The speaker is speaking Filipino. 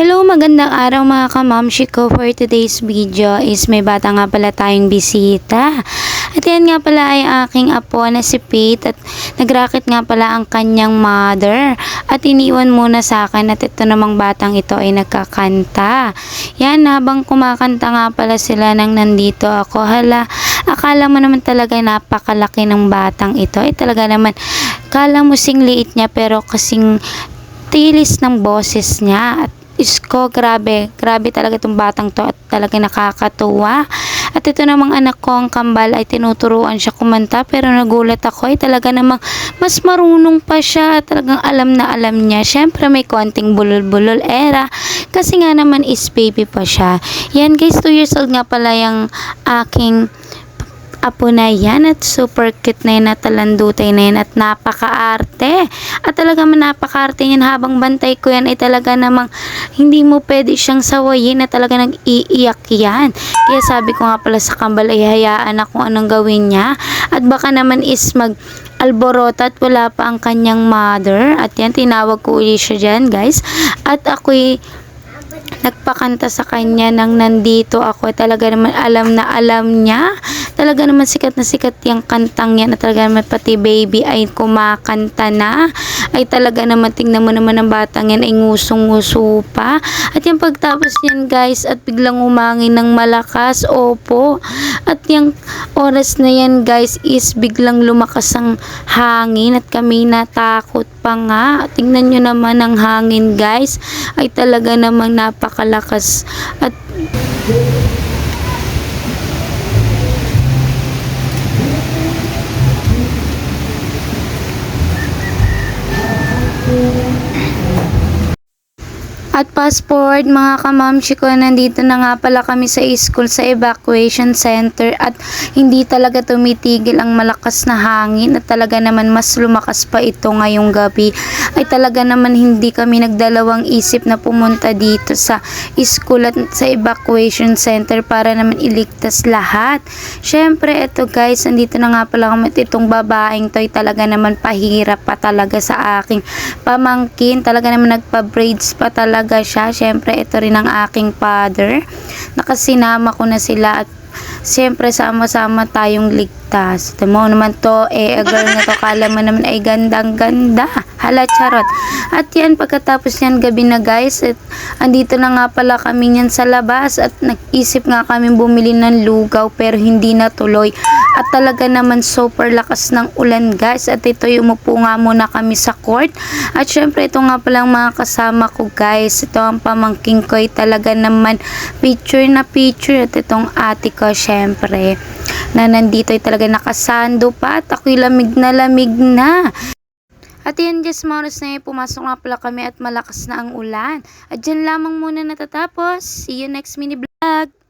Hello, magandang araw mga kamamshi ko. For today's video is may bata nga pala tayong bisita. At yan nga pala ay aking apo na si Pete at nagrakit nga pala ang kanyang mother. At iniwan muna sa akin at ito namang batang ito ay nagkakanta. Yan, habang kumakanta nga pala sila nang nandito ako. Hala, akala mo naman talaga napakalaki ng batang ito. Ay talaga naman, kala mo sing liit niya pero kasing tilis ng boses niya. At isko, grabe talaga itong batang to at talaga nakakatuwa. At ito namang anak ko, ang kambal, ay tinuturuan siya kumanta pero nagulat ako ay talaga namang mas marunong pa siya at talagang alam na alam niya. Syempre may konting bulol-bulol era kasi nga naman is baby pa siya. Yan guys, 2 years old nga pala yung aking apo na yan at super cute na yan at talandutay na yan at napaka-arte. At talaga man napaka-arte yan, habang bantay ko yan ay talaga namang hindi mo pwede siyang sawayin na talaga nag-iiyak yan. Kaya sabi ko nga pala sa kambal ay hayaan na kung anong gawin niya at baka naman is alborota at wala pa ang kanyang mother. At yan, tinawag ko ulit siya dyan guys at ako'y nagpakanta sa kanya nang nandito ako. Talaga naman alam na alam niya. Talaga naman sikat na sikat yung kantang yan. At talaga naman pati baby ay kumakanta na. Ay talaga naman tingnan mo naman ang batang yan ay ngusong-nguso pa. At yung pagtapos yan guys at biglang umangin ng malakas. Opo. At yung oras na yan guys is biglang lumakas ang hangin at kami natakot pa nga. Tingnan nyo naman ang hangin guys. Ay talaga namang napakalakas at fast forward mga kamamshi ko, nandito na nga pala kami sa school sa evacuation center at hindi talaga tumitigil ang malakas na hangin at talaga naman mas lumakas pa ito ngayong gabi. Ay talaga naman hindi kami nagdalawang isip na pumunta dito sa school at sa evacuation center para naman iligtas lahat. Syempre ito guys, nandito na nga pala kami at itong babaeng to ay talaga naman pahirap pa talaga sa aking pamangkin. Talaga naman nagpa-braids pa talaga siya. Syempre ito rin ang aking father. Nakasinama ko na sila at syempre sama-sama tayong ligtas. Ito mo naman to, a girl na to, kala mo naman ay gandang-ganda. Hala, charot. At yan, pagkatapos yan, gabi na guys, at andito na nga pala kami yan sa labas at nag-isip nga kami bumili ng lugaw pero hindi natuloy. At talaga naman super lakas ng ulan guys at ito umupo nga muna kami sa court. At syempre ito nga palang mga kasama ko guys. Ito ang pamangking ko ay talaga naman picture na picture at itong ate ko syempre na nandito ay talaga nakasando pa at ako'y lamig na. At yan guys, mga oras na yun, pumasok nga pala kami at malakas na ang ulan. At dyan lamang muna natatapos. See you next mini vlog.